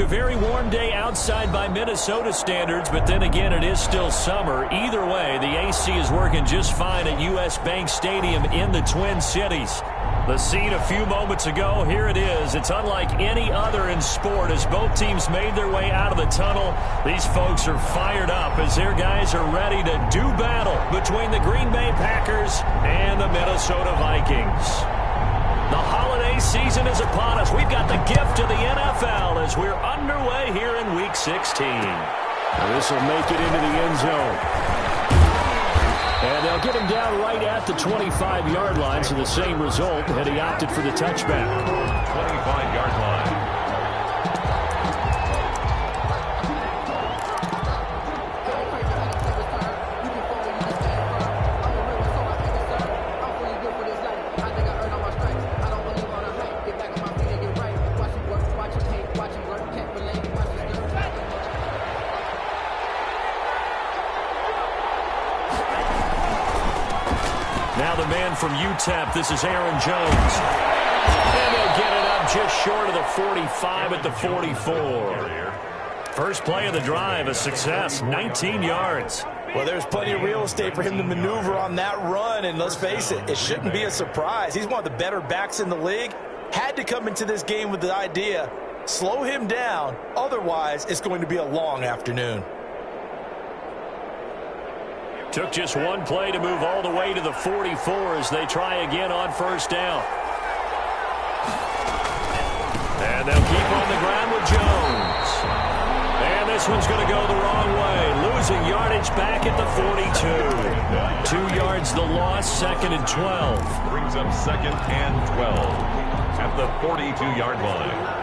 A very warm day outside by Minnesota standards, but then again, it is still summer. Either way, the AC is working just fine at U.S. Bank Stadium in the Twin Cities. The scene a few moments ago, here it is. It's unlike any other in sport as both teams made their way out of the tunnel. These folks are fired up as their guys are ready to do battle between the Green Bay Packers and the Minnesota Vikings. The holiday season is upon us. We've got the gift of the NFL as we're underway here in Week 16. This will make it into the end zone. And they'll get him down right at the 25-yard line, so the same result, and he opted for the touchback. 25-yard line. Now the man from UTEP, this is Aaron Jones. And he'll get it up just short of the 45 at the 44. First play of the drive, a success, 19 yards. Well, there's plenty of real estate for him to maneuver on that run, and let's face it, it shouldn't be a surprise. He's one of the better backs in the league. Had to come into this game with the idea, slow him down, otherwise it's going to be a long afternoon. Took just one play to move all the way to the 44 as they try again on first down. And they'll keep on the ground with Jones. And this one's going to go the wrong way. Losing yardage back at the 42. 2 yards the loss, second and 12. Brings up second and 12 at the 42-yard line.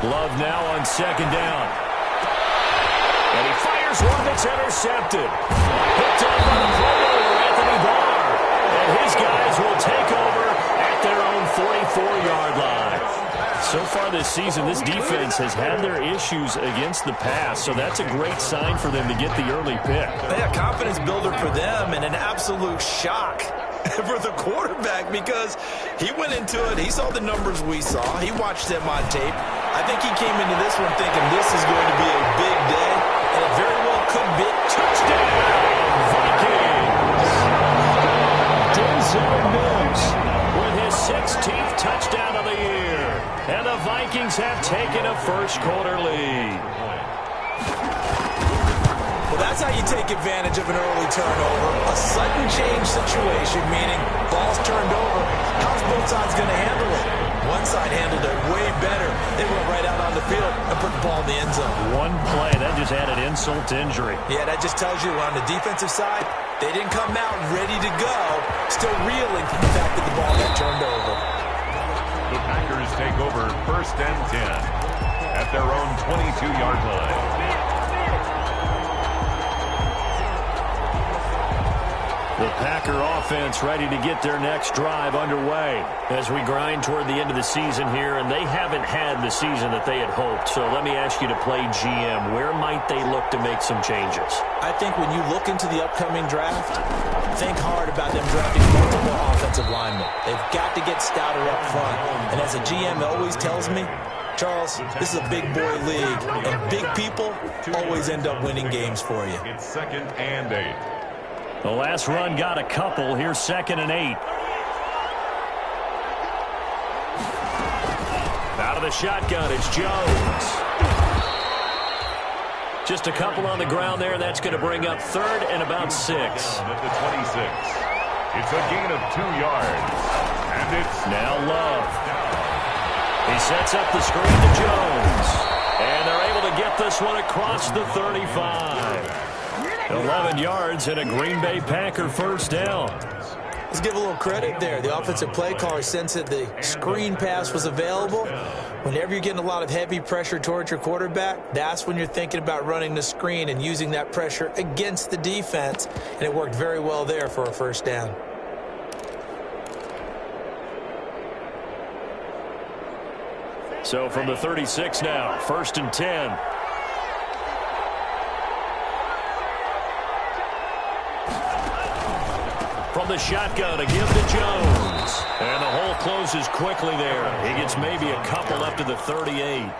Love now on second down. And he fires one that's intercepted. Picked up by the playmaker, Anthony Barr. And his guys will take over at their own 44-yard line. So far this season, this defense has had their issues against the pass, so that's a great sign for them to get the early pick. Yeah, confidence builder for them and an absolute shock for the quarterback because he went into it, he saw the numbers we saw, he watched them on tape. I think he came into this one thinking this is going to be a big day, and it very well could be. Touchdown, Vikings! Denzel Mims with his 16th touchdown of the year, and the Vikings have taken a first-quarter lead. Well, that's how you take advantage of an early turnover. A sudden change situation, meaning ball's turned over. How's both sides going to handle it? One side handled it way better. They went right out on the field and put the ball in the end zone. One play, that just added insult to injury. Yeah, that just tells you on the defensive side, they didn't come out ready to go, still reeling from the fact that the ball got turned over. The Packers take over first and 10 at their own 22-yard line. The Packer offense ready to get their next drive underway as we grind toward the end of the season here, and they haven't had the season that they had hoped. So let me ask you to play GM. Where might they look to make some changes? I think when you look into the upcoming draft, think hard about them drafting multiple offensive linemen. They've got to get stouter up front. And as a GM always tells me, Charles, this is a big boy league, and big people always end up winning games for you. It's second and 8. The last run got a couple. Here's second and 8. Out of the shotgun, it's Jones. Just a couple on the ground there. That's going to bring up third and about 6. At the 26. It's a gain of 2 yards. And it's now Love. He sets up the screen to Jones. And they're able to get this one across the 35. 11 yards and a Green Bay Packer first down. Let's give a little credit there. The offensive play caller sensed that the screen pass was available, Whenever you're getting a lot of heavy pressure towards your quarterback, that's when you're thinking about running the screen and using that pressure against the defense, and it worked very well there for a first down. So from the 36 now, 1st and 10. From the shotgun to give to Jones. And the hole closes quickly there. He gets maybe a couple left to the 38.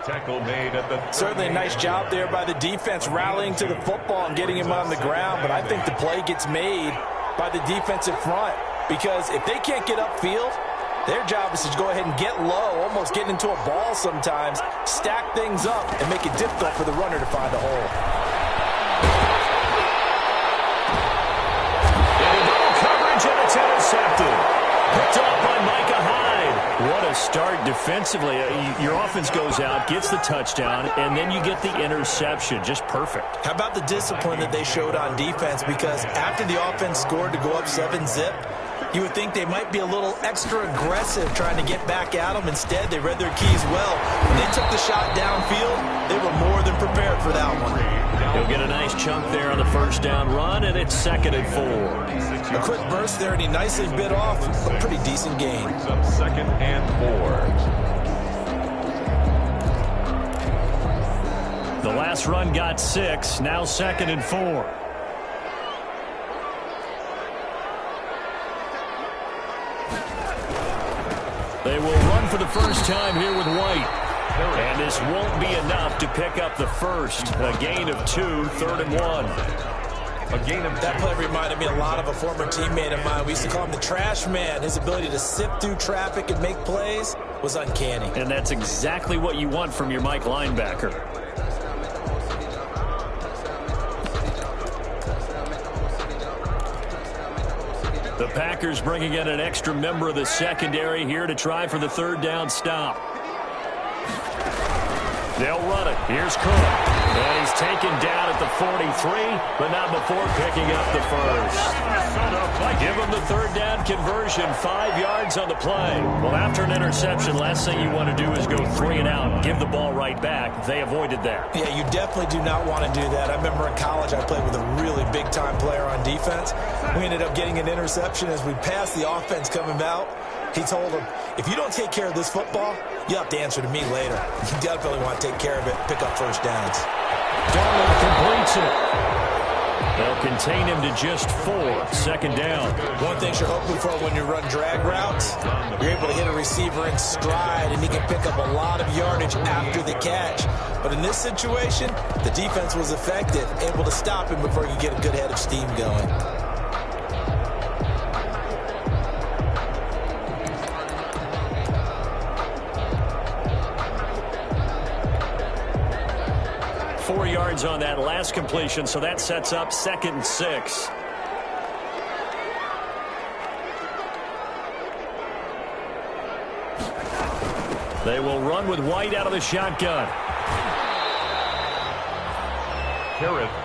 Tackle made at the 38. Certainly a nice job there by the defense rallying to the football and getting him on the ground. But I think the play gets made by the defensive front. Because if they can't get upfield, their job is to go ahead and get low, almost getting into a ball sometimes, stack things up, and make it difficult for the runner to find a hole. And it's intercepted. Picked up by Micah Hyde. What a start defensively. Your offense goes out, gets the touchdown, and then you get the interception. Just perfect. How about the discipline that they showed on defense? Because after the offense scored to go up 7-zip, you would think they might be a little extra aggressive trying to get back at them. Instead, they read their keys well. When they took the shot downfield, they were more than prepared for that one. He'll get a nice chunk there on the first down run, and it's 2nd and 4. A quick burst there, and he nicely bit off a pretty decent gain. 2nd and 4. The last run got 6, now 2nd and 4. They will run for the first time here with White. And this won't be enough to pick up the first. A gain of 2, 3rd and 1. A gain of 2. That play reminded me a lot of a former teammate of mine. We used to call him the trash man. His ability to sift through traffic and make plays was uncanny. And that's exactly what you want from your Mike linebacker. The Packers bringing in an extra member of the secondary here to try for the 3rd down stop. They'll run it. Here's Cook. And he's taken down at the 43, but not before picking up the first. Give him the 3rd down conversion, 5 yards on the play. Well, after an interception, last thing you want to do is go 3 and out and give the ball right back. They avoided that. Yeah, you definitely do not want to do that. I remember in college I played with a really big-time player on defense. We ended up getting an interception as we passed the offense coming out. He told him, if you don't take care of this football, you have to answer to me later. You definitely want to take care of it, pick up first downs. Darnold completes it. They'll contain him to just 4, 2nd down. One thing you're hoping for when you run drag routes, you're able to hit a receiver in stride, and he can pick up a lot of yardage after the catch. But in this situation, the defense was effective, able to stop him before you get a good head of steam going. Yards on that last completion, so that sets up 2nd and 6. They will run with White out of the shotgun.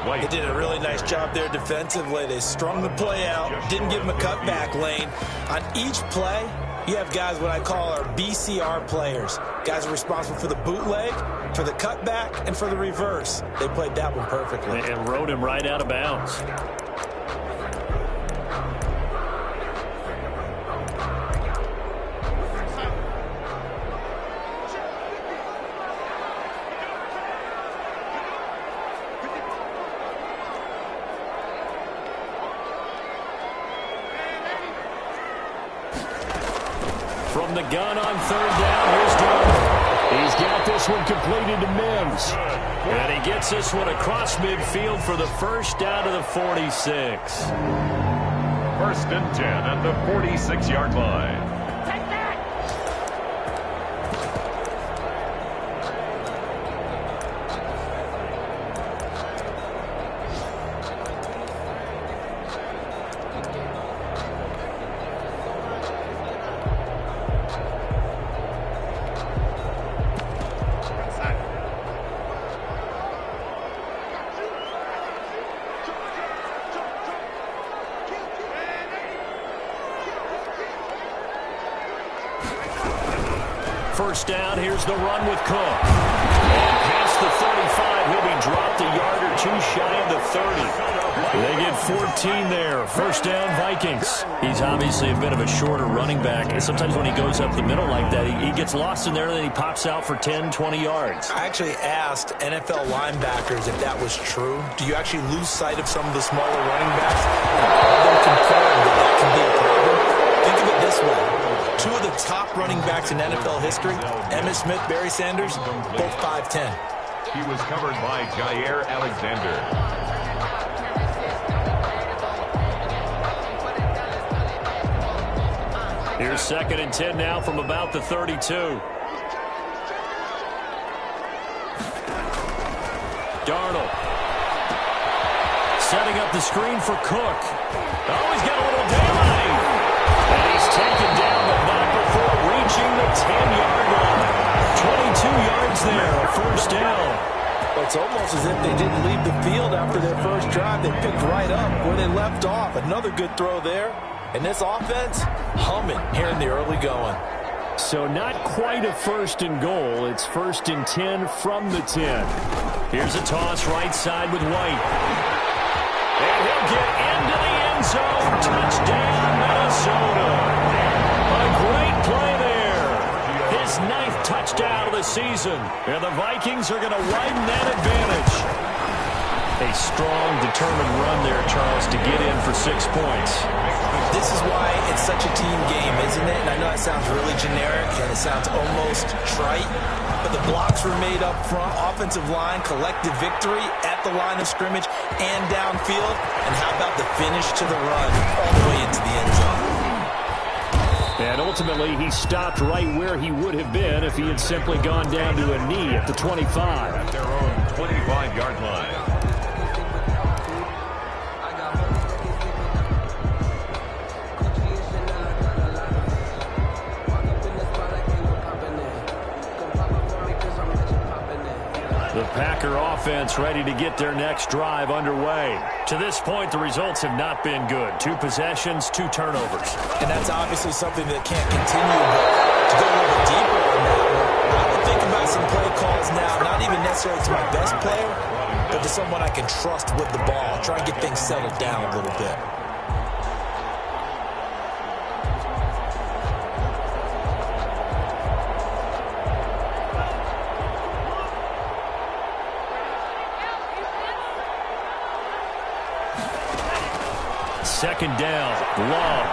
White. They did a really nice job there defensively. They strung the play out, didn't give him a cutback lane. On each play, you have guys what I call our BCR players. Guys are responsible for the bootleg, for the cutback, and for the reverse. They played that one perfectly. And rode him right out of bounds. From the gun on 3rd down, here's Darnold. He's got this one completed to Mims. And he gets this one across midfield for the first down to the 46. 1st and 10 at the 46-yard line. first down. Here's the run with Cook. And past the 35, he'll be dropped a yard or two shy of the 30. They get 14 there. First down, Vikings. He's obviously a bit of a shorter running back. And sometimes when he goes up the middle like that, he gets lost in there, and then he pops out for 10, 20 yards. I actually asked NFL linebackers if that was true. Do you actually lose sight of some of the smaller running backs? All of them confirmed that can be a problem. Think of it this way. Two of the top running backs in NFL history, Emmitt Smith, Barry Sanders, both 5'10". He was covered by Jair Alexander. Here's 2nd and 10 now from about the 32. Darnold. Setting up the screen for Cook. Oh, he's got a little daylight. And he's taken down, but not before reaching the 10-yard line. 22 yards there, a first down. It's almost as if they didn't leave the field after their first drive. They picked right up where they left off. Another good throw there. And this offense, humming here in the early going. So not quite a 1st and goal. It's 1st and 10 from the 10. Here's a toss right side with White. And he'll get into the end zone. Touchdown, Minnesota. A great play there. His 9th touchdown of the season. And the Vikings are going to widen that advantage. A strong, determined run there, Charles, to get in for 6 points. This is why it's such a team game, isn't it? And I know that sounds really generic and it sounds almost trite, but the blocks were made up front, offensive line, collective victory at the line of scrimmage and downfield. And how about the finish to the run all the way into the end zone? And ultimately, he stopped right where he would have been if he had simply gone down to a knee at the 25. At their own 25-yard line. The Packer offense ready to get their next drive underway. To this point, the results have not been good. 2 possessions, 2 turnovers. And that's obviously something that can't continue, but to go a little deeper on that one, I would think about some play calls now, not even necessarily to my best player, but to someone I can trust with the ball. Try and get things settled down a little bit. Second down, Love.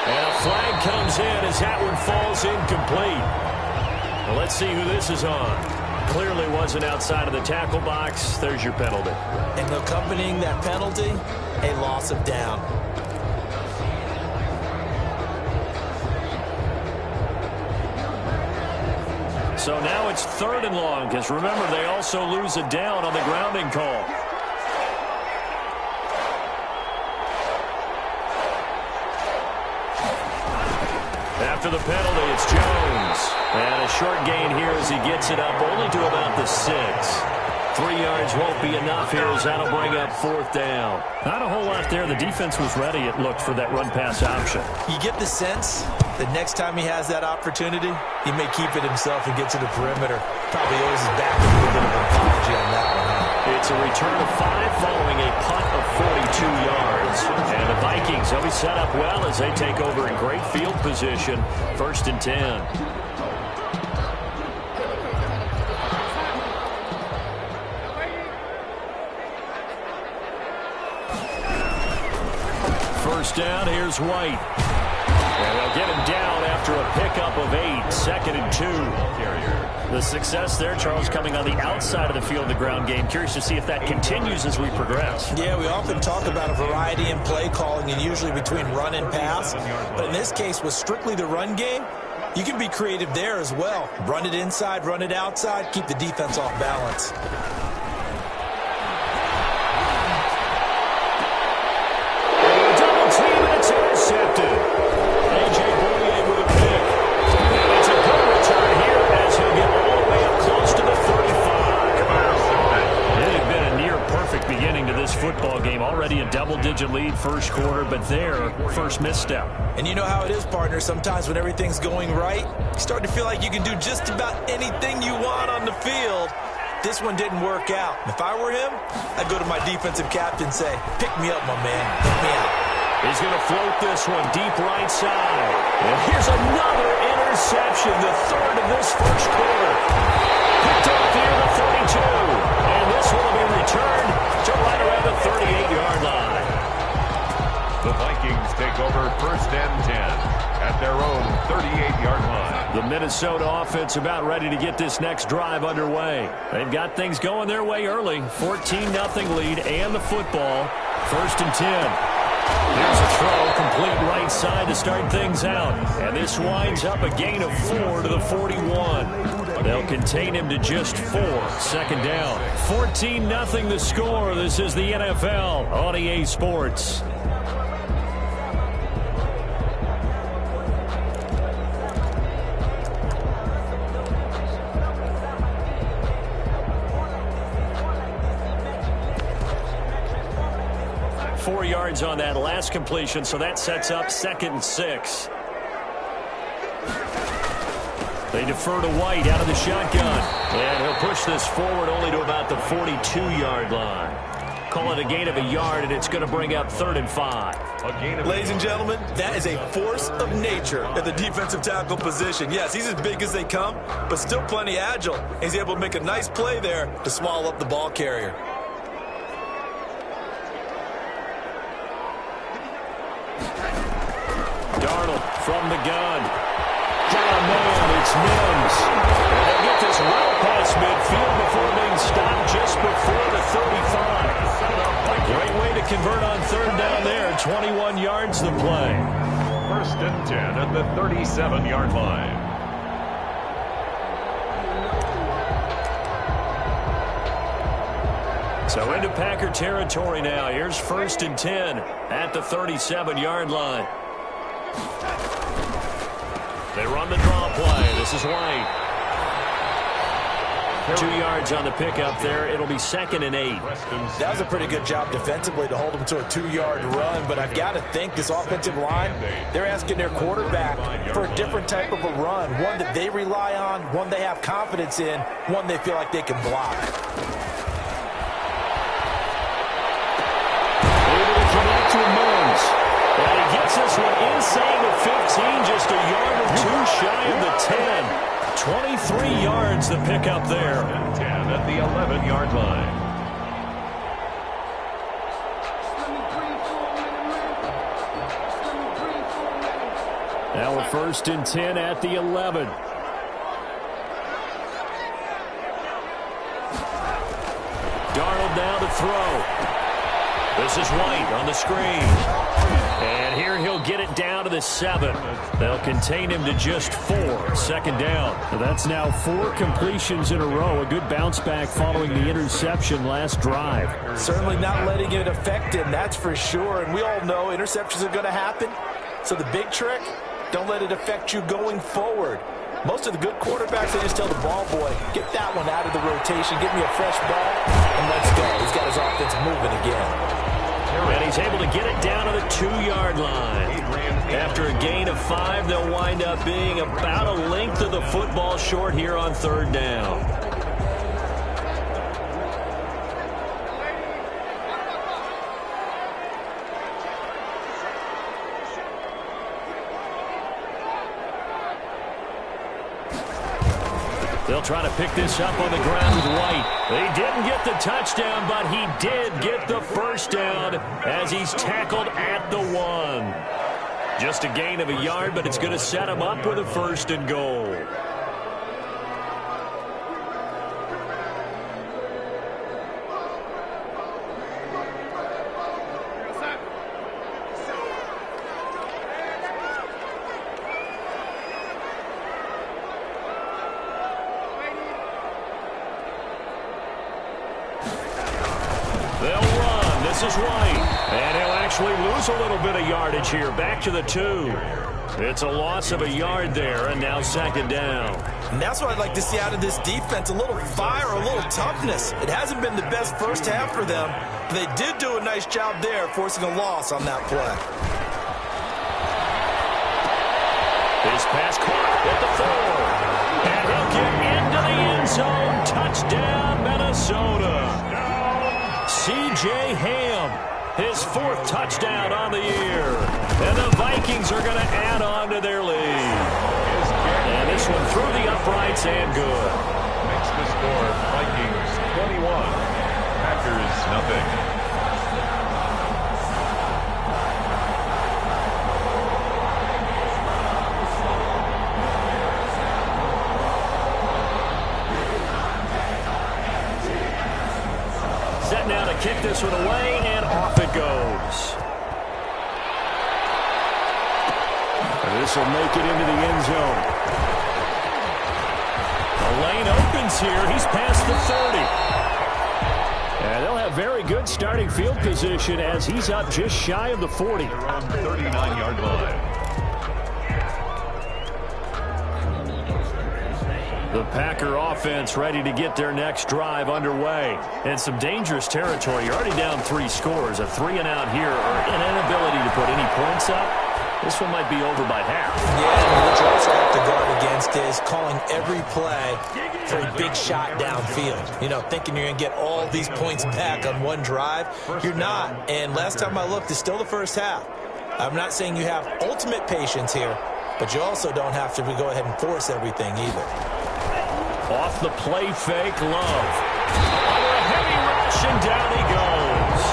And a flag comes in as that one falls incomplete. Well, let's see who this is on. Clearly wasn't outside of the tackle box. There's your penalty. And accompanying that penalty, a loss of down. So now it's 3rd and long, because remember, they also lose a down on the grounding call. After the penalty, it's Jones. And a short gain here as he gets it up only to about the 6. 3 yards won't be enough here as that'll bring up 4th down. Not a whole lot there. The defense was ready, it looked, for that run-pass option. You get the sense that next time he has that opportunity, he may keep it himself and get to the perimeter. Probably owes his back a little bit of an apology on that one. It's a return of 5 following a punt of 42 yards. And the Vikings will be set up well as they take over in great field position. 1st and 10. First down, here's White. And they'll get him down after a pickup of 8. 2nd and 2. The success there, Charles, coming on the outside of the field, the ground game. Curious to see if that continues as we progress. Yeah, we often talk about a variety in play calling and usually between run and pass. But in this case, with strictly the run game, you can be creative there as well. Run it inside, run it outside, keep the defense off balance. football game. Already a double-digit lead first quarter, but their first misstep. And you know how it is, partner. Sometimes when everything's going right, you start to feel like you can do just about anything you want on the field. This one didn't work out. If I were him, I'd go to my defensive captain and say, pick me up, my man. Pick me out. He's going to float this one deep right side. And here's another interception, the third of this first quarter. Picked off here at the 32. And this will be returned to right around the 38-yard line. The Vikings take over first and 10 at their own 38-yard line. The Minnesota offense about ready to get this next drive underway. They've got things going their way early. 14-0 lead and the football. First and 10. Here's a throw, complete right side to start things out. And this winds up a gain of 4 to the 41. They'll contain him to just 4. Second down. 14-0 the score. This is the NFL on EA Sports. On that last completion, so that sets up 2nd and 6. They defer to White out of the shotgun, and he'll push this forward only to about the 42-yard line. Call it a gain of a yard, and it's going to bring up 3rd and 5. Ladies and gentlemen, that is a force of nature at the defensive tackle position. Yes, he's as big as they come, but still plenty agile. He's able to make a nice play there to swallow up the ball carrier. Darnold from the gun. Got a man, it's Mims. And they'll get this well past midfield before being stopped just before the 35. Great way to convert on 3rd down there. 21 yards the play. First and 10 at the 37-yard line. So into Packer territory now. Here's 1st and 10 at the 37-yard line. They run the draw play. This is White. 2 yards on the pickup there. It'll be 2nd and 8. That was a pretty good job defensively to hold them to a 2-yard run, but I've got to think this offensive line, they're asking their quarterback for a different type of a run, one that they rely on, one they have confidence in, one they feel like they can block. Able to connect to Mims. And he gets this one inside the 15, just a yard or 2 shy of the 10. 23 yards the pickup there. 10 at the 11-yard line. Now a 1st and 10 at the 11. Darnold now to throw. This is White on the screen. And here he'll get it down to the 7. They'll contain him to just 4. 2nd down. So that's now 4 completions in a row. A good bounce back following the interception last drive. Certainly not letting it affect him, that's for sure. And we all know interceptions are going to happen. So the big trick, don't let it affect you going forward. Most of the good quarterbacks, they just tell the ball boy, get that one out of the rotation, give me a fresh ball, and let's go. He's got his offense moving again. And he's able to get it down to the 2-yard line. After a gain of 5, they'll wind up being about a length of the football short here on 3rd down. They'll try to pick this up on the ground with White. They didn't get the touchdown, but he did get the first down as he's tackled at the 1. Just a gain of a yard, but it's going to set him up with a 1st and goal. actually lose a little bit of yardage here. Back to the 2. It's a loss of a yard there, and now second down. And that's what I'd like to see out of this defense, a little fire, a little toughness. It hasn't been the best first half for them, but they did do a nice job there, forcing a loss on that play. His pass caught at the 4. And he'll get into the end zone. Touchdown, Minnesota. C.J. Ham, his 4th touchdown on the year. And the Vikings are going to add on to their lead. And this one through the uprights and good. Makes the score Vikings 21, Packers nothing. Set now to kick this one away, and off it goes. And this will make it into the end zone. The lane opens here. He's past the 30. And they'll have very good starting field position as he's up just shy of the 40. Around 39-yard line. The Packer offense ready to get their next drive underway. And some dangerous territory. You're already down 3 scores. A 3-and-out here, or an inability to put any points up. This one might be over by half. Yeah, and what you also have to guard against is calling every play for a big shot downfield. You know, thinking you're going to get all these points back on one drive. You're not. And last time I looked, it's still the first half. I'm not saying you have ultimate patience here, but you also don't have to go ahead and force everything either. Off the play fake, Love. Under a heavy rush, and down he goes.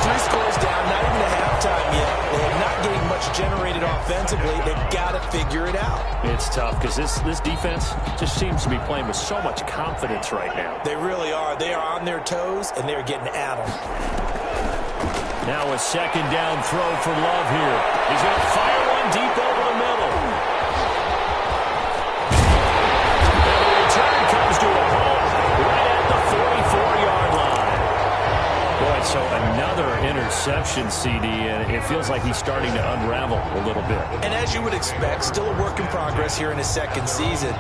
3 scores down, not even a halftime yet. They're not getting much generated offensively. They've got to figure it out. It's tough because this defense just seems to be playing with so much confidence right now. They really are. They are on their toes, and they're getting at them. Now a second down throw for Love here. He's going to fire one deep over the middle. To a home right at the 44-yard line. Boy, so another interception, CD, and it feels like he's starting to unravel a little bit. And as you would expect, still a work in progress here in his second season.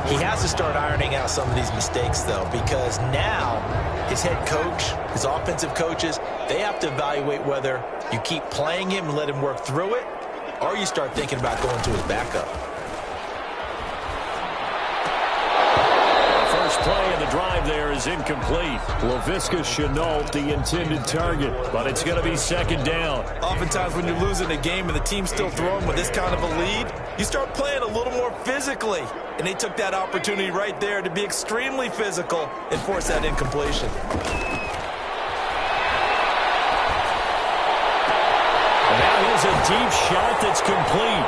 He has to start ironing out some of these mistakes, though, because now his head coach, his offensive coaches, they have to evaluate whether you keep playing him and let him work through it, or you start thinking about going to his backup. Play of the drive there is incomplete. LaVisca Chenault, the intended target, but it's going to be second down. Oftentimes when you're losing a game and the team's still throwing with this kind of a lead, you start playing a little more physically. And they took that opportunity right there to be extremely physical and force that incompletion. And now here's a deep shot that's complete.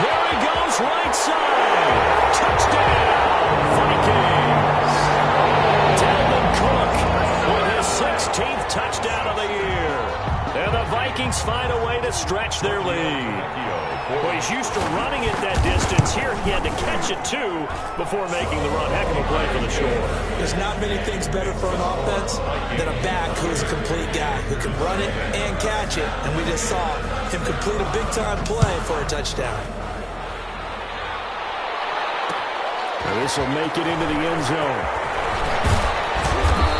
There he goes, right side. Touchdown, Vikings. With his 16th touchdown of the year. And the Vikings find a way to stretch their lead. Well, he's used to running it that distance. Here he had to catch it, too, before making the run. Heck of a play for the score. There's not many things better for an offense than a back who's a complete guy who can run it and catch it. And we just saw him complete a big-time play for a touchdown. And this will make it into the end zone.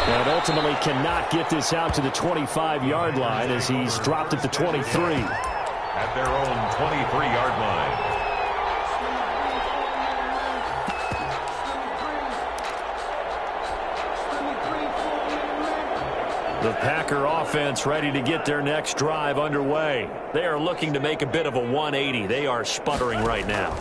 And ultimately cannot get this out to the 25-yard line as he's dropped at the 23. At their own 23-yard line. The Packer offense ready to get their next drive underway. They are looking to make a bit of a 180. They are sputtering right now.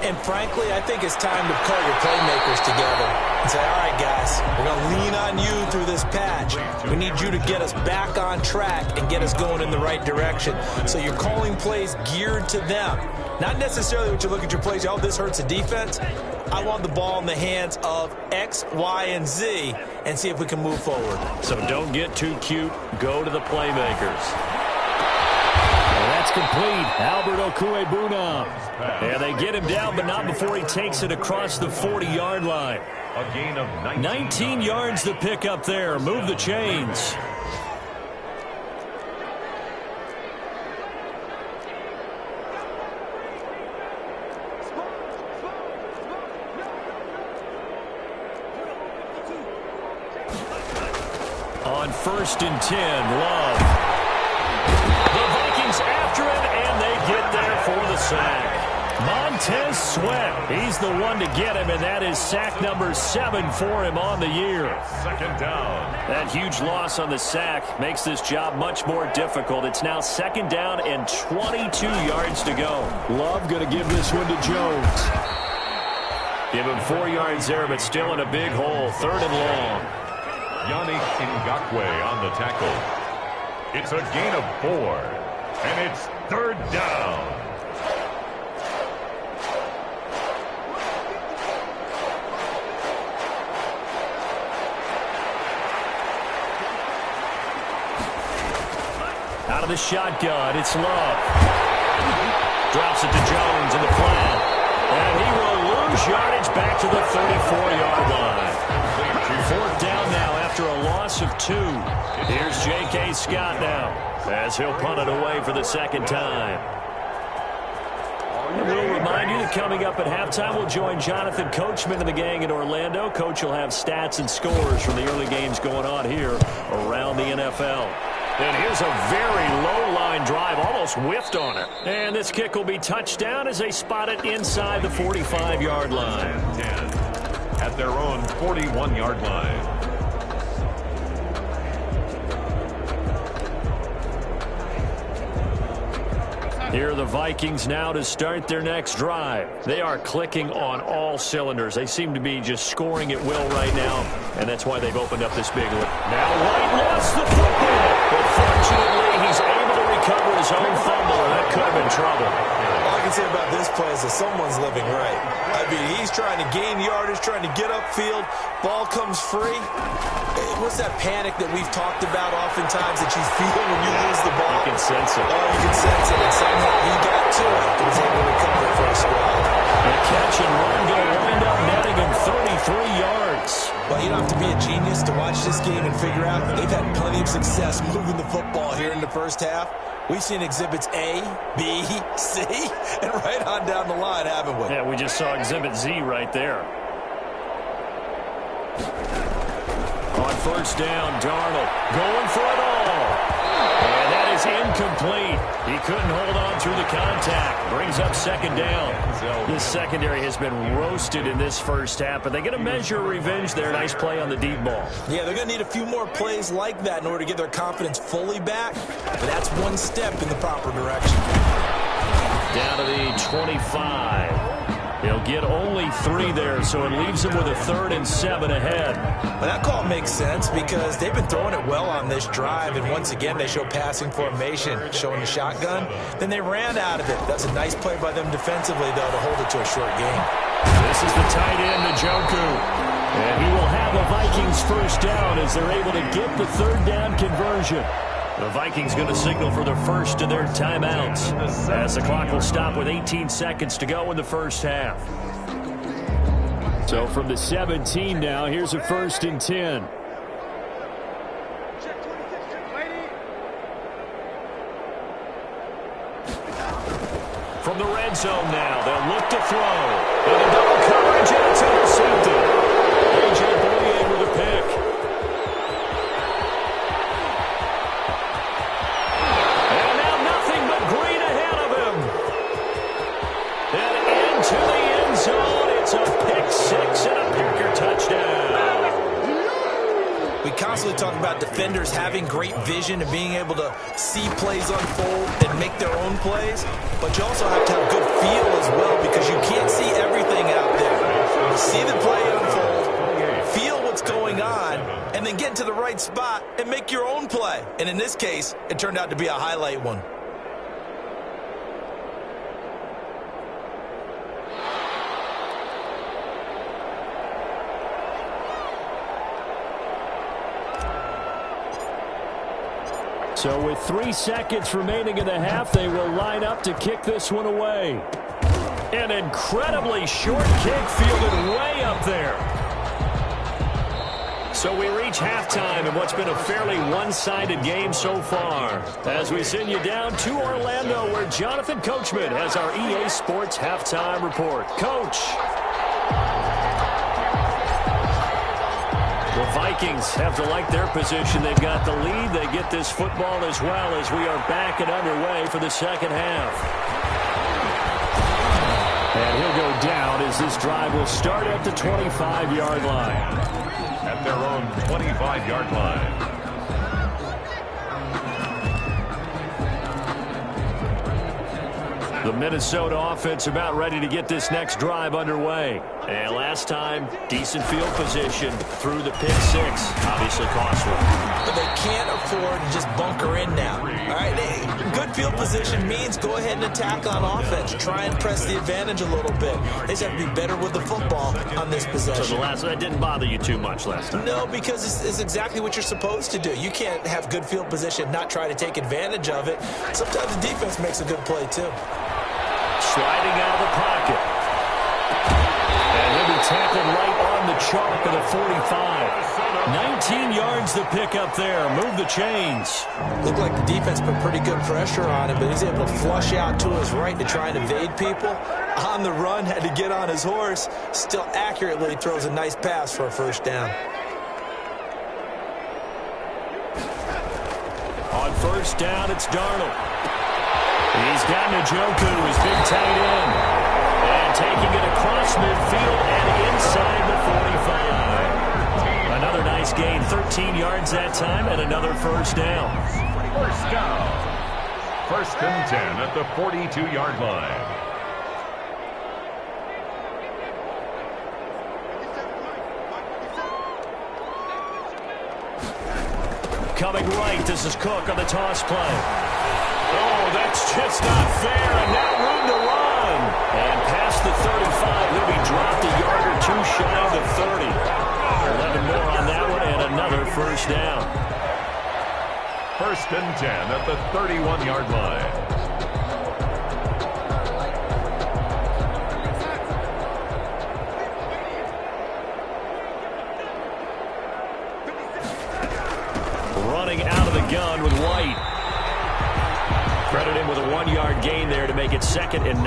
And frankly, I think it's time to call your playmakers together and say, all right, guys, we're going to lean on you through this patch. We need you to get us back on track and get us going in the right direction. So you're calling plays geared to them. Not necessarily what you look at your plays, oh, this hurts the defense. I want the ball in the hands of X, Y, and Z and see if we can move forward. So don't get too cute. Go to the playmakers. That's complete. Albert Okwuegbunam. And they get him down, but not before he takes it across the 40-yard line. A gain of 19 yards to pick up there. Move the chains. on 1st and 10. Love. The Vikings after him, and they get there for the sack. Montez Sweat, he's the one to get him, and that is sack number 7 for him on the year. 2nd down. That huge loss on the sack makes this job much more difficult. It's now 2nd down and 22 yards to go. Love going to give this one to Jones. Give him 4 yards there, but still in a big hole. 3rd and long. Yannick Ngakoue on the tackle. It's a gain of 4, and it's 3rd down. Out of the shotgun, it's Love. Drops it to Jones in the flat. And he will lose yardage back to the 34-yard line. 4th down now after a loss of 2. Here's J.K. Scott now as he'll punt it away for the 2nd time. And we'll remind you that coming up at halftime, we'll join Jonathan Coachman and the gang in Orlando. Coach will have stats and scores from the early games going on here around the NFL. And here's a very low-line drive, almost whiffed on it. And this kick will be touchdown as they spot it inside the 45-yard line. 10 at their own 41-yard line. Here are the Vikings now to start their next drive. They are clicking on all cylinders. They seem to be just scoring at will right now, and that's why they've opened up this big lead. Now White lost the football, but fortunately he's able to recover his own fumble, and that could have been trouble. All I can say about this play is that someone's living right. I mean, he's trying to gain yardage, trying to get upfield. Ball comes free. What's that panic that we've talked about oftentimes that you feel when you lose the ball? You can sense it. Oh, you can sense it. And somehow he got to it and was able to recover for a squad. The catch and run going to wind up netting him 33 yards. Well, you don't have to be a genius to watch this game and figure out they've had plenty of success moving the football here in the first half. We've seen exhibits A, B, C, and right on down the line, haven't we? Yeah, we just saw exhibit Z right there. On 1st down, Darnold going for it all. And that is incomplete. He couldn't hold on through the contact. Brings up 2nd down. This secondary has been roasted in this first half, but they're going to measure revenge there. Nice play on the deep ball. Yeah, they're going to need a few more plays like that in order to get their confidence fully back. But that's one step in the proper direction. Down to the 25. He'll get only 3 there, so it leaves him with a 3rd and 7 ahead. Well, that call makes sense because they've been throwing it well on this drive, and once again they show passing formation, showing the shotgun. Then they ran out of it. That's a nice play by them defensively, though, to hold it to a short game. This is the tight end, Njoku. And he will have a Vikings 1st down as they're able to get the 3rd down conversion. The Vikings going to signal for the first of their timeouts as the clock will stop with 18 seconds to go in the first half. So from the 17 now, here's a 1st and 10. From the red zone now, they'll look to throw. And the double coverage, and it's intercepted. A.J. Bouye with a pick. To the end zone, it's a pick 6 and a Packer touchdown. We constantly talk about defenders having great vision and being able to see plays unfold and make their own plays, but you also have to have good feel as well because you can't see everything out there. You see the play unfold, feel what's going on, and then get to the right spot and make your own play. And in this case, it turned out to be a highlight one. So with 3 seconds remaining in the half, they will line up to kick this one away. An incredibly short kick fielded way up there. So we reach halftime in what's been a fairly one-sided game so far. As we send you down to Orlando where Jonathan Coachman has our EA Sports Halftime Report. Coach. The Vikings have to like their position. They've got the lead. They get this football as well as we are back and underway for the second half. And he'll go down as this drive will start at the 25-yard line. At their own 25-yard line. The Minnesota offense about ready to get this next drive underway. And last time, decent field position through the pick six. Obviously costly. But they can't afford to just bunker in now. All right, good field position means go ahead and attack on offense. Try and press the advantage a little bit. They just have to be better with the football on this possession. So that didn't bother you too much last time? No, because it's exactly what you're supposed to do. You can't have good field position, not try to take advantage of it. Sometimes the defense makes a good play, too. Sliding out of the pocket. And he'll be tackled right on the chalk of the 45. 19 yards to pick up there. Move the chains. Looked like the defense put pretty good pressure on him, but he's able to flush out to his right to try and evade people. On the run, had to get on his horse. Still accurately throws a nice pass for a first down. On first down, it's Darnold. He's got Njoku, his big tight end. And taking it across midfield and inside the 45. Another nice gain, 13 yards that time, and another first down. First down. First and 10 at the 42-yard line. Coming right, this is Cook on the toss play. Oh, that's just not fair, and now room to run. And past the 35, he'll be dropped a yard or two shy of the 30. 11 more on that one, and another first down. First and 10 at the 31-yard line. Running out of the gun with White. Credit him with a 1-yard gain there to make it 2nd and 9.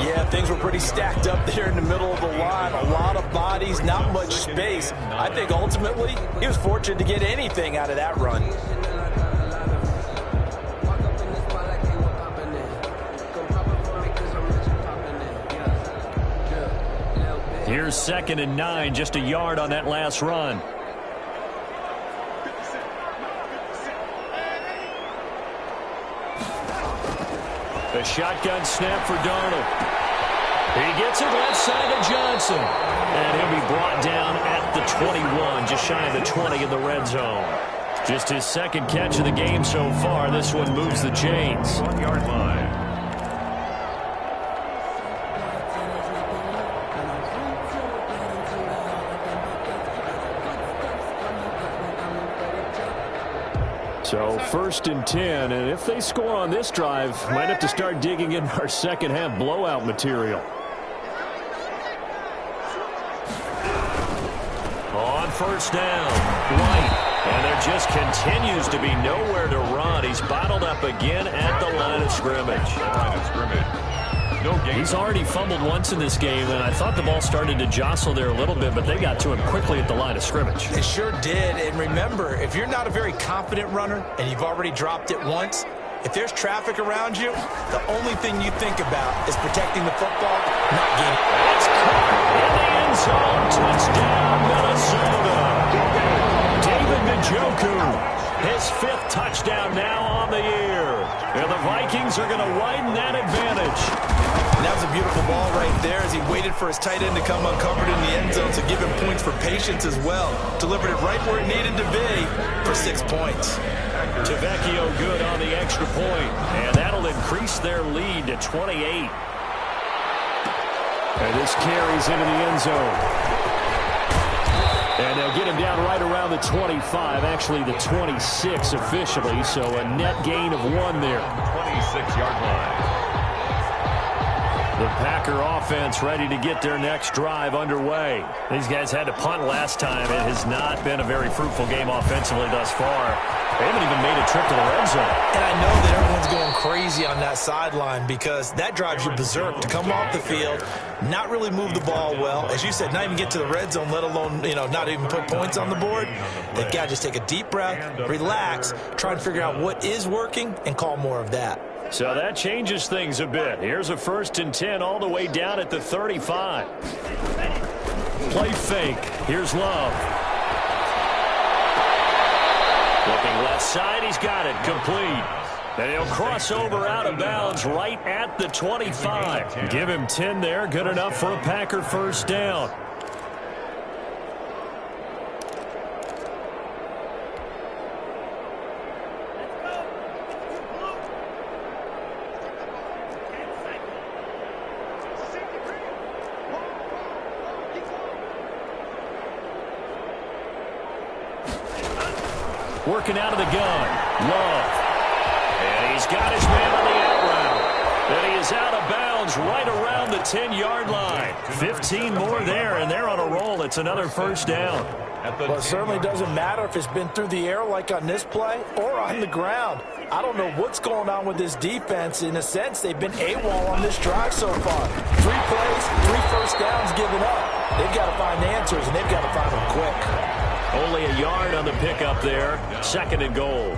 Yeah, things were pretty stacked up there in the middle of the line. A lot of bodies, not much space. I think ultimately he was fortunate to get anything out of that run. Here's 2nd and 9, just a yard on that last run. The shotgun snap for Darnold. He gets it left side to Johnson. And he'll be brought down at the 21, just shy of the 20 in the red zone. Just his second catch of the game so far. This one moves the chains. 1-yard line. So 1st and 10, and if they score on this drive, might have to start digging in our second half blowout material. On first down, White. And there just continues to be nowhere to run. He's bottled up again at the line of scrimmage. No gain. He's already fumbled once in this game, and I thought the ball started to jostle there a little bit, but they got to him quickly at the line of scrimmage. They sure did. And remember, if you're not a very confident runner and you've already dropped it once, if there's traffic around you, the only thing you think about is protecting the football, not getting it. It's caught in the end zone. Touchdown, Minnesota. David Njoku, his 5th touchdown now on the year. And the Vikings are going to widen that advantage. And that was a beautiful ball right there as he waited for his tight end to come uncovered in the end zone to give him points for patience as well. Delivered it right where it needed to be for 6 points. Tavecchio good on the extra point, and that'll increase their lead to 28. And this carries into the end zone. And they'll get him down right around the 25, actually the 26 officially, so a net gain of 1 there. 26-yard line. The Packer offense ready to get their next drive underway. These guys had to punt last time. It has not been a very fruitful game offensively thus far. They haven't even made a trip to the red zone. And I know that everyone's going crazy on that sideline because that drives you berserk to come off the field, not really move the ball well. As you said, not even get to the red zone, let alone, not even put points on the board. They've got to just take a deep breath, relax, try and figure out what is working, and call more of that. So that changes things a bit. Here's a 1st and 10 all the way down at the 35. Play fake. Here's Love. Looking left side, he's got it, complete. And he'll cross over out of bounds right at the 25. Give him 10 there, good enough for a Packer 1st down. Working out of the gun. Love. And he's got his man on the out route. And he is out of bounds right around the 10-yard line. 15 more there, and they're on a roll. It's another 1st down. Well, it certainly doesn't matter if it's been through the air like on this play or on the ground. I don't know what's going on with this defense. In a sense, they've been AWOL on this drive so far. 3 plays, 3 1st downs given up. They've got to find answers, and they've got to find them quick. Only a yard on the pickup there. 2nd and goal.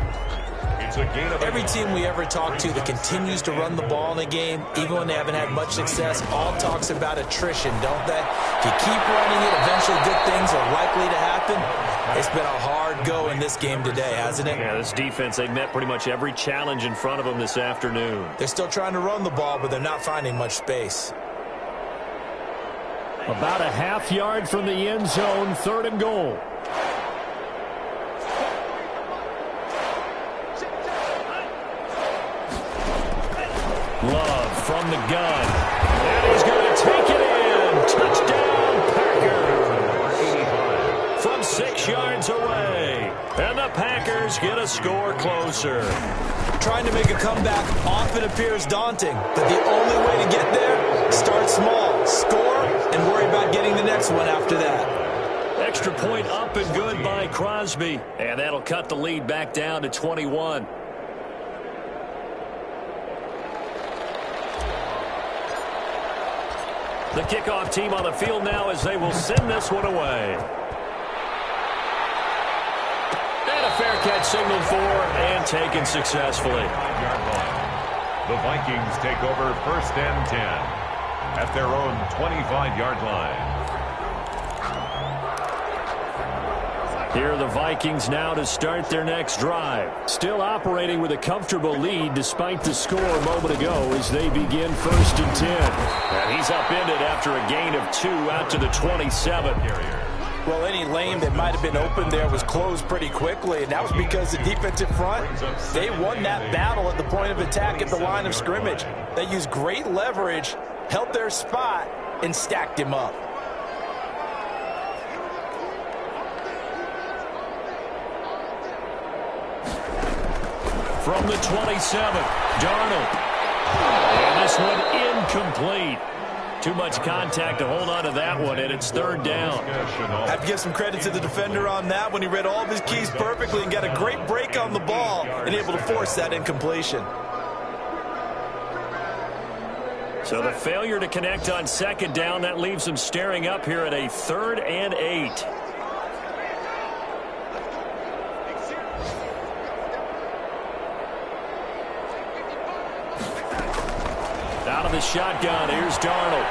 Every team we ever talk to that continues to run the ball in a game, even when they haven't had much success, all talks about attrition, don't they? If you keep running it, eventually good things are likely to happen. It's been a hard go in this game today, hasn't it? Yeah, this defense, they've met pretty much every challenge in front of them this afternoon. They're still trying to run the ball, but they're not finding much space. About a half yard from the end zone, 3rd and goal. Love from the gun. And he's going to take it in. Touchdown, Packers. From 6 yards away. And the Packers get a score closer. Trying to make a comeback often appears daunting, but the only way to get there, start small, score, and worry about getting the next one after that. Extra point up and good by Crosby. And that'll cut the lead back down to 21. The kickoff team on the field now as they will send this one away. And a fair catch signaled for and taken successfully. The Vikings take over 1st and 10 at their own 25-yard line. Here are the Vikings now to start their next drive. Still operating with a comfortable lead despite the score a moment ago as they begin 1st and 10. And he's upended after a gain of 2 out to the 27. Well, any lane that might have been open there was closed pretty quickly, and that was because the defensive front, they won that battle at the point of attack at the line of scrimmage. They used great leverage, held their spot, and stacked him up. From the 27, Darnold. And this one incomplete. Too much contact to hold on to that one, and it's 3rd down. Have to give some credit to the defender on that when he read all of his keys perfectly and got a great break on the ball and able to force that incompletion. So the failure to connect on 2nd down, that leaves them staring up here at a 3rd and 8. Out of the shotgun, here's Darnold.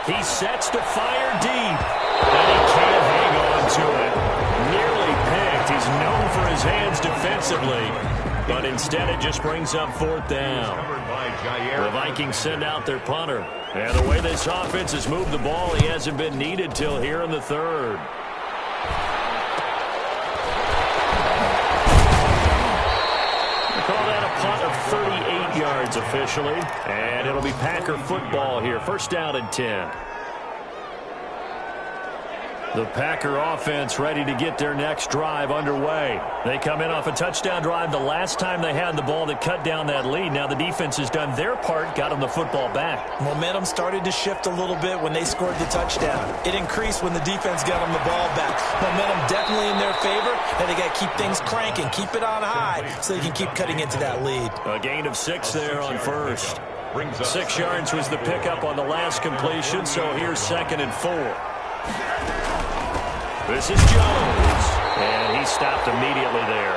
He sets to fire deep, and he can't hang on to it. Nearly picked. He's known for his hands defensively, but instead it just brings up 4th down. The Vikings send out their punter, and the way this offense has moved the ball, he hasn't been needed till here in the 3rd. Call that a punt of 38 yards officially, and it'll be Packer football here. 1st down and 10. The Packer offense ready to get their next drive underway. They come in off a touchdown drive the last time they had the ball that cut down that lead. Now the defense has done their part, got them the football back. Momentum started to shift a little bit when they scored the touchdown. It increased when the defense got them the ball back. Momentum definitely in their favor, and they got to keep things cranking, keep it on high so they can keep cutting into that lead. A gain of 6 there on first. 6 yards was the pickup on the last completion, so here's 2nd and 4. This is Jones, and he stopped immediately there.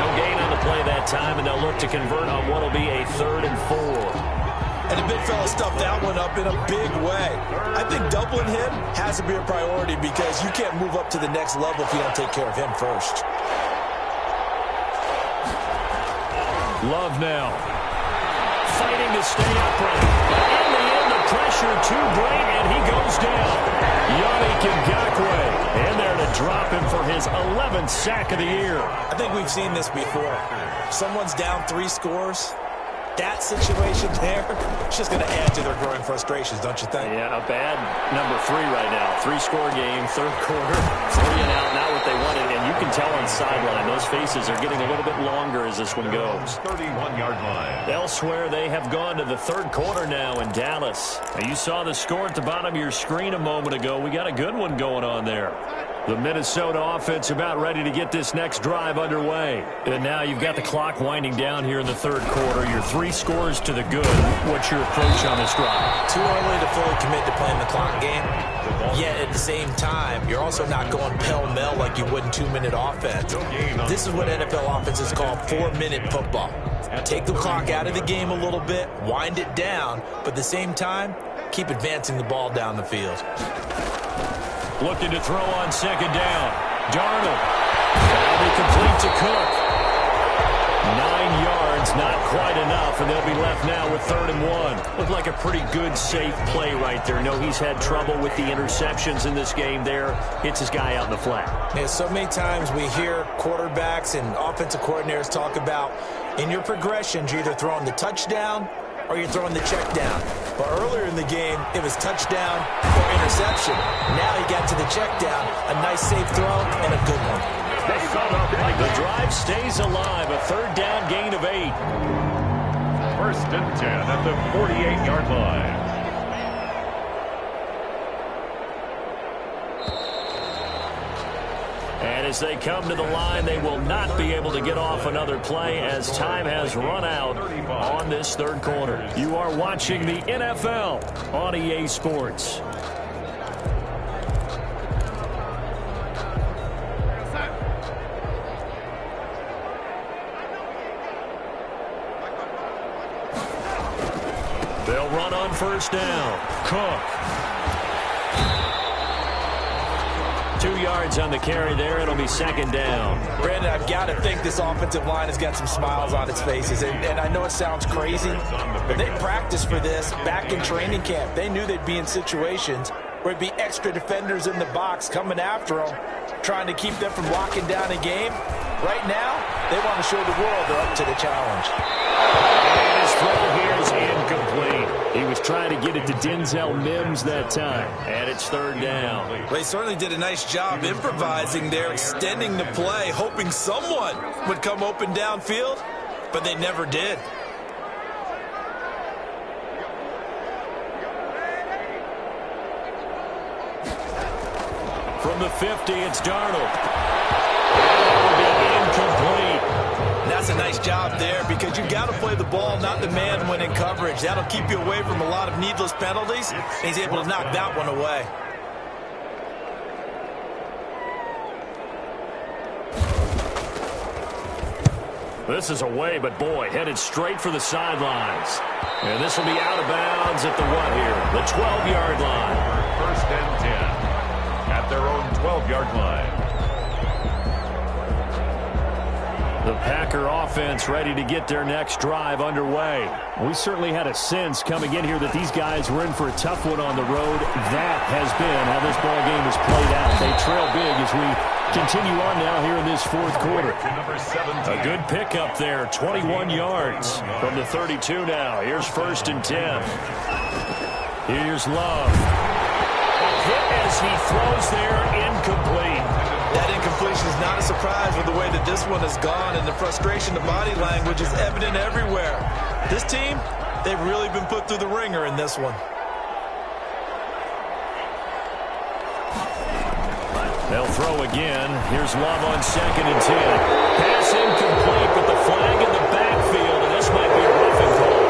No gain on the play that time, and they'll look to convert on what will be a 3rd and 4. And the big fella stuffed that one up in a big way. I think doubling him has to be a priority because you can't move up to the next level if you don't take care of him first. Love now. Fighting to stay upright. But in the end, the pressure too great, and he goes down. Yannick Ngakoue in there to drop him for his 11th sack of the year. I think we've seen this before. Someone's down 3 scores. That situation there, it's just going to add to their growing frustrations, don't you think? Yeah, a bad number 3 right now. 3-score game, 3rd quarter, 3 and out, not what they wanted. And you can tell on the sideline, those faces are getting a little bit longer as this one goes. 31-yard line. Elsewhere, they have gone to the 3rd quarter now in Dallas. Now, you saw the score at the bottom of your screen a moment ago. We got a good one going on there. The Minnesota offense about ready to get this next drive underway. And now you've got the clock winding down here in the 3rd quarter. Your 3 scores to the good. What's your approach on this drive? Too early to fully commit to playing the clock game. Yet at the same time, you're also not going pell-mell like you would in 2-minute offense. This is what NFL offenses call 4-minute football. Take the clock out of the game a little bit, wind it down, but at the same time, keep advancing the ball down the field. Looking to throw on 2nd down. Darnold. That'll be complete to Cook. 9 yards, not quite enough, and they'll be left now with 3rd and 1. Looked like a pretty good, safe play right there. No, he's had trouble with the interceptions in this game there. Hits his guy out in the flat. Yeah, so many times we hear quarterbacks and offensive coordinators talk about in your progressions, you're either throwing the touchdown or you're throwing the check down. But earlier in the game, it was touchdown or interception. Now he got to the check down, a nice safe throw, and a good one. The drive stays alive, a 3rd down gain of 8. 1st and 10 at the 48-yard line. And as they come to the line, they will not be able to get off another play as time has run out on this 3rd quarter. You are watching the NFL on EA Sports. They'll run on 1st down. Cook. 2 yards on the carry there. It'll be 2nd down. Brandon, I've got to think this offensive line has got some smiles on its faces. And I know it sounds crazy, but they practiced for this back in training camp. They knew they'd be in situations where it'd be extra defenders in the box coming after them, trying to keep them from locking down a game. Right now, they want to show the world they're up to the challenge. And his throw here is incomplete. He was trying to get it to Denzel Mims that time. And it's 3rd down. Well, they certainly did a nice job improvising there, extending the play, hoping someone would come open downfield, but they never did. From the 50, it's Darnold. That will be incomplete. That's a nice job there because you got to play the ball, not the man when in coverage. That'll keep you away from a lot of needless penalties. And he's able to knock that one away. This is away, but boy, headed straight for the sidelines. And this will be out of bounds at the what here? The 12-yard line. 1st and 10 at their own 12-yard line. The Packer offense ready to get their next drive underway. We certainly had a sense coming in here that these guys were in for a tough one on the road. That has been how this ball game has played out. They trail big as we continue on now here in this 4th quarter. A good pickup there, 21 yards from the 32 now. Here's 1st and 10. Here's Love. Hit as as he throws there, incomplete. That incompletion is not a surprise with the way that this one has gone, and the frustration, the body language is evident everywhere. This team, they've really been put through the ringer in this one. They'll throw again. Here's Love on 2nd and 10. Pass incomplete, but the flag in the backfield, and this might be a roughing call.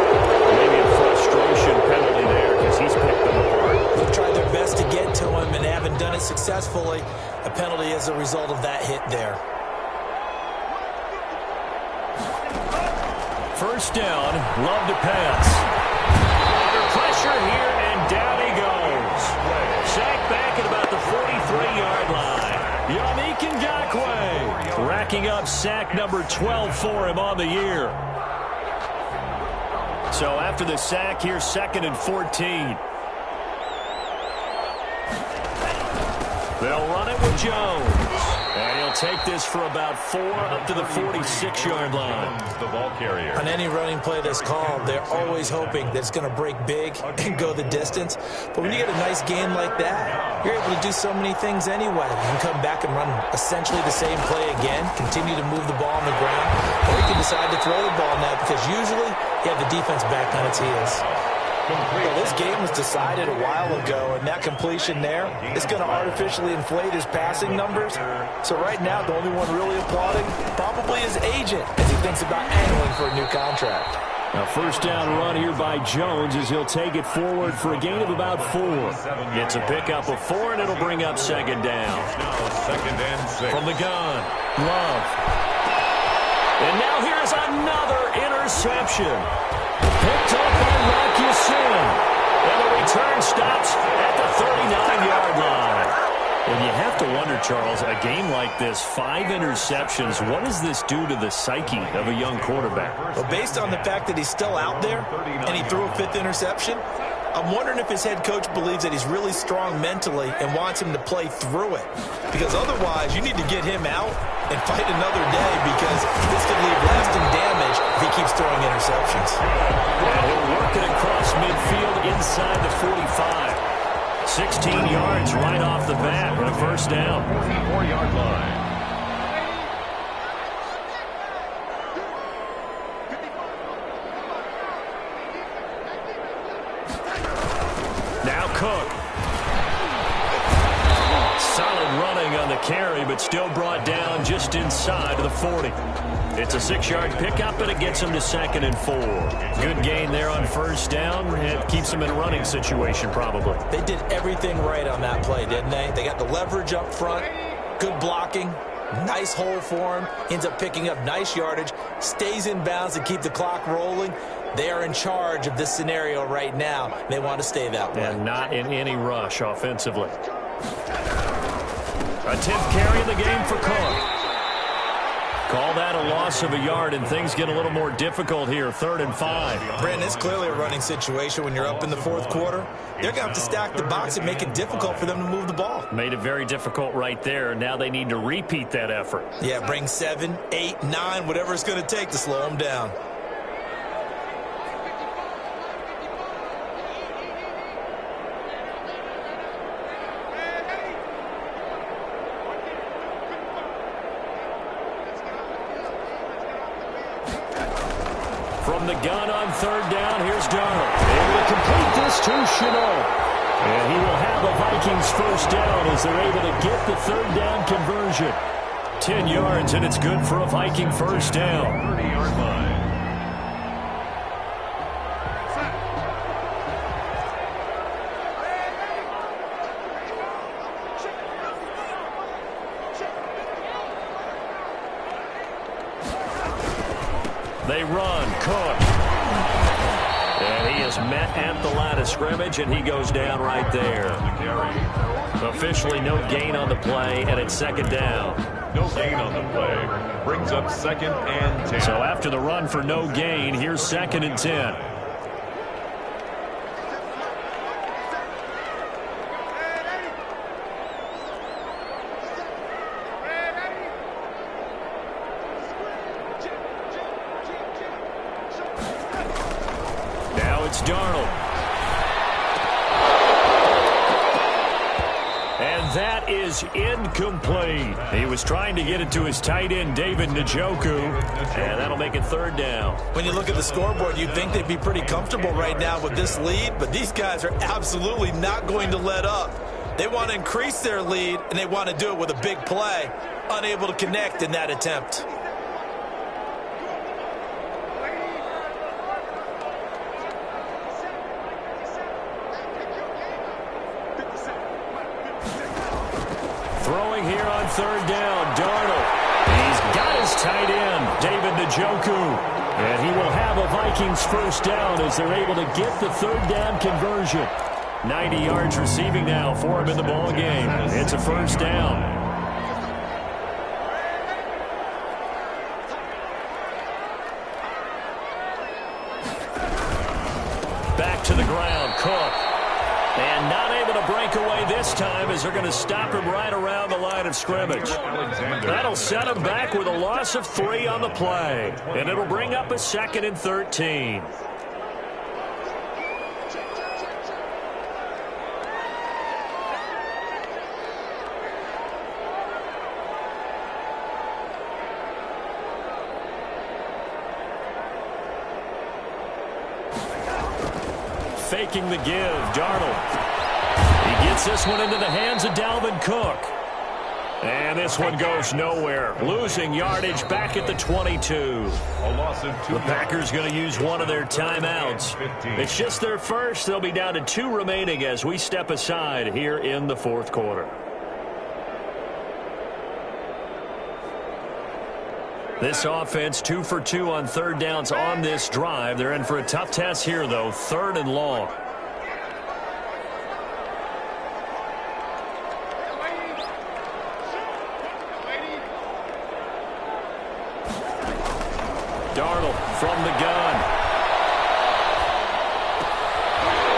Maybe a frustration penalty there because he's picked them apart. They've tried their best to get to him and haven't done it successfully. A penalty as a result of that hit there. First down, Love to pass. Under pressure here, and down he goes. Sacked back at about the 43-yard line. Yannick Ngakoue racking up sack number 12 for him on the year. So after the sack, here's 2nd and 14. They'll run it with Jones. And he'll take this for about 4 up to the 46-yard line. The ball carrier. On any running play that's called, they're always hoping that it's going to break big and go the distance. But when you get a nice game like that, you're able to do so many things anyway. You can come back and run essentially the same play again, continue to move the ball on the ground, or you can decide to throw the ball now because usually you have the defense back on its heels. Well, this game was decided a while ago, and that completion there is going to artificially inflate his passing numbers. So right now, the only one really applauding probably his agent as he thinks about angling for a new contract. A first down run here by Jones as he'll take it forward for a gain of about 4. It's a pickup of 4, and it'll bring up 2nd down. Now 2nd and 6. From the gun, Love. And now here's another interception. Picked up by Rocky Sin. And the return stops at the 39-yard line. And you have to wonder, Charles, a game like this, 5 interceptions, what does this do to the psyche of a young quarterback? Well, based on the fact that he's still out there and he threw a 5th interception, I'm wondering if his head coach believes that he's really strong mentally and wants him to play through it. Because otherwise, you need to get him out and fight another day because this could leave lasting damage if he keeps throwing interceptions. And he'll work it across midfield inside the 45. 16 yards right off the bat and a first down. 44-yard line. Now Cook. Solid running on the carry, but still brought down just inside of the 40. It's a 6-yard pickup, and it gets him to 2nd and 4. Good gain there on first down. It keeps him in a running situation, probably. They did everything right on that play, didn't they? They got the leverage up front, good blocking, nice hole for him, ends up picking up nice yardage, stays in bounds to keep the clock rolling. They are in charge of this scenario right now. They want to stay that way. And not in any rush offensively. A 10th carry in the game for Cook. Call that a loss of a yard, and things get a little more difficult here. 3rd and 5. Brandon, it's clearly a running situation when you're up in the 4th quarter. They're going to have to stack the box and make it difficult for them to move the ball. Made it very difficult right there. Now they need to repeat that effort. Yeah, bring 7, 8, 9, whatever it's going to take to slow them down. From the gun on 3rd down, here's Darnold. Able to complete this to Shenault. And he will have a Vikings first down as they're able to get the 3rd down conversion. 10 yards, and it's good for a Viking first down. 30-yard line. They run. Cook. And he is met at the line of scrimmage, and he goes down right there. Officially no gain on the play, and it's 2nd down. No gain on the play. Brings up 2nd and 10. So after the run for no gain, here's 2nd and 10. Now it's Darnold. that is incomplete. He was trying to get it to his tight end, David Njoku, and that'll make it third down. When you look at the scoreboard, you'd think they'd be pretty comfortable right now with this lead, but these guys are absolutely not going to let up. They want to increase their lead, and they want to do it with a big play. Unable to connect in that attempt. Throwing here on third down, Darnold. He's got his tight end, David Njoku. And he will have a Vikings first down as they're able to get the third down conversion. 90 yards receiving now for him in the ball game. It's a first down. Back to the ground, Cook. And not able to break away this time as they're going to stop him right around the line of scrimmage. That'll set him back with a loss of 3 on the play. And it'll bring up a 2nd and 13. Faking the give, Darnold. He gets this one into the hands of Dalvin Cook. And this one goes nowhere. Losing yardage back at the 22. A loss of 2. The Packers going to use one of their timeouts. It's just their first. They'll be down to 2 remaining as we step aside here in the fourth quarter. This offense 2 for 2 on third downs on this drive. They're in for a tough test here, though. 3rd and long. Darnold from the gun.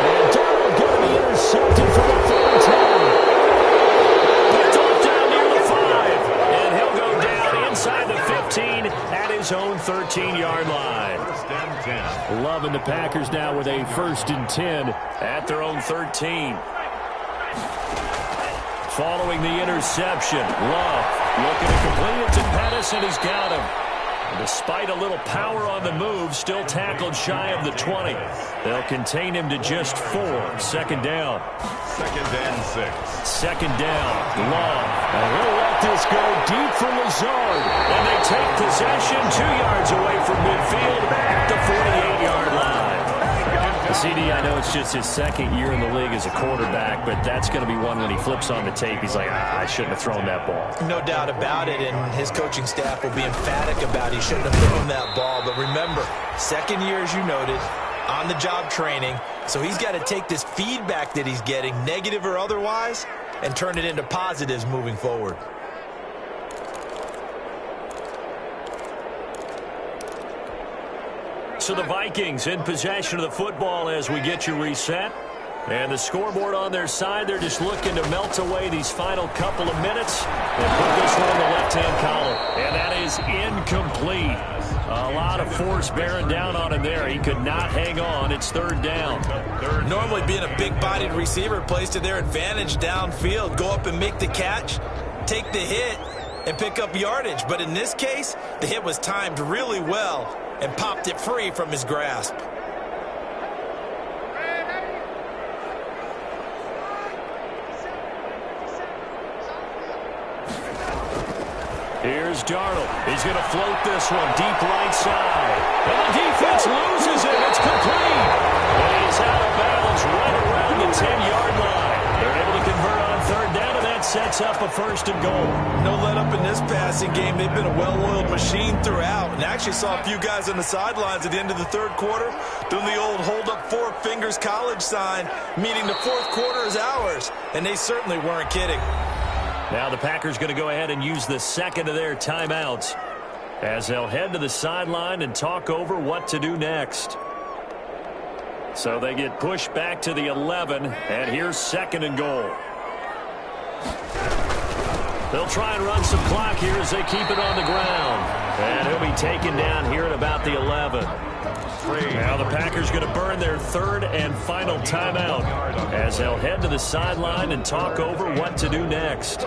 And Darnold going to be intercepted for the 3rd time. Picked off down near the 5. And he'll go down inside the 15 at his own 13-yard line. First and 10. Loving the Packers now with a 1st and 10 at their own 13. Following the interception, Love looking to complete it to Pettis, and he's got him. Despite a little power on the move, still tackled shy of the 20. They'll contain him to just 4. 2nd down. 2nd and 6. 2nd down. Long. And he'll let this go deep for Lazard. And they take possession 2 yards away from midfield at the 48-yard line. CD, I know it's just his 2nd year in the league as a quarterback, but that's going to be one when he flips on the tape. He's like, I shouldn't have thrown that ball. No doubt about it, and his coaching staff will be emphatic about he shouldn't have thrown that ball. But remember, 2nd year, as you noted, on-the-job training, so he's got to take this feedback that he's getting, negative or otherwise, and turn it into positives moving forward. So the Vikings in possession of the football as we get you reset. And the scoreboard on their side, they're just looking to melt away these final couple of minutes and put this one in the left-hand column. And that is incomplete. A lot of force bearing down on him there. He could not hang on. It's 3rd down. Normally being a big-bodied receiver plays to their advantage downfield. Go up and make the catch, take the hit, and pick up yardage. But in this case, the hit was timed really well and popped it free from his grasp. Here's Darnold. He's going to float this one deep right side. And the defense loses it. It's complete. And he's out of bounds right around the 10-yard line. They're able to convert on 3rd down, and that sets up a 1st and goal. No let up in this passing game. They've been a well-oiled machine throughout. And I actually saw a few guys on the sidelines at the end of the 3rd quarter doing the old hold up 4 fingers college sign, meaning the 4th quarter is ours. And they certainly weren't kidding. Now the Packers going to go ahead and use the 2nd of their timeouts as they'll head to the sideline and talk over what to do next. So they get pushed back to the 11, and here's 2nd and goal. They'll try and run some clock here as they keep it on the ground. And he'll be taken down here at about the 11. Now the Packers going to burn their third and final timeout as they'll head to the sideline and talk over what to do next.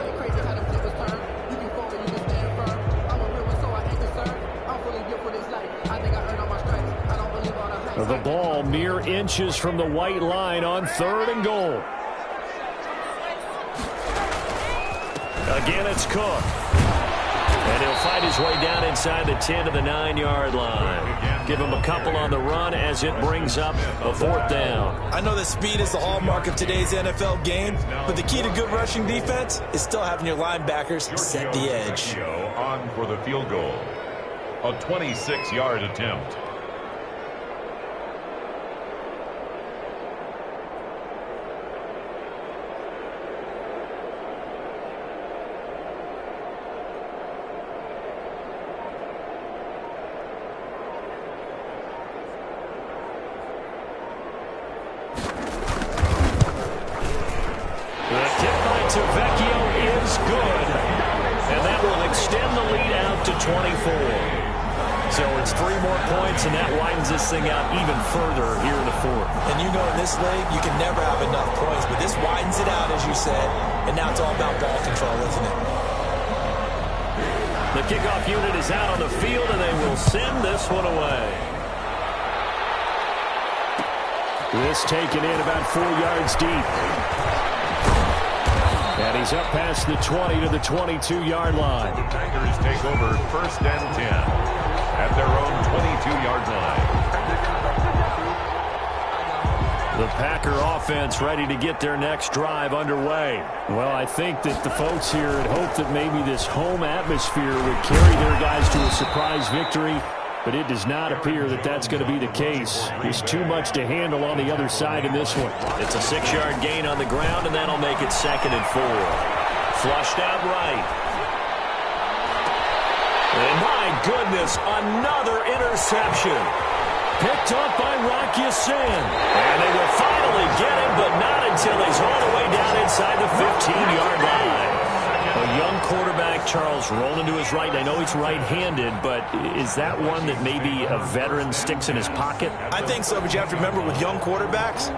The ball mere inches from the white line on 3rd and goal. Again, it's Cook. And he'll fight his way down inside the 10 to the 9-yard line. Give him a couple on the run as it brings up a 4th down. I know that speed is the hallmark of today's NFL game, but the key to good rushing defense is still having your linebackers set the edge. On for the field goal. A 26-yard attempt. So it's 3 more points, and that widens this thing out even further here in the 4th. And you know in this league, you can never have enough points, but this widens it out, as you said, and now it's all about ball control, isn't it? The kickoff unit is out on the field, and they will send this one away. This taken in about 4 yards deep. And he's up past the 20 to the 22-yard line. The Packers take over 1st and 10 at their own 22-yard line. The Packer offense ready to get their next drive underway. Well, I think that the folks here had hoped that maybe this home atmosphere would carry their guys to a surprise victory, but it does not appear that that's going to be the case. There's too much to handle on the other side in this one. It's a 6-yard gain on the ground, and that'll make it 2nd and 4. Flushed out right. And my goodness, another interception. Picked up by Rock Ya-Sin. And they will finally get him, but not until he's all the way down inside the 15-yard line. A young quarterback, Charles, rolling to his right. I know he's right-handed, but is that one that maybe a veteran sticks in his pocket? I think so, but you have to remember with young quarterbacks,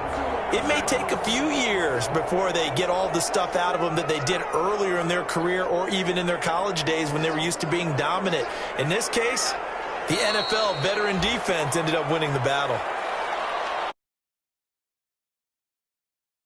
it may take a few years before they get all the stuff out of them that they did earlier in their career or even in their college days when they were used to being dominant. In this case, the NFL veteran defense ended up winning the battle.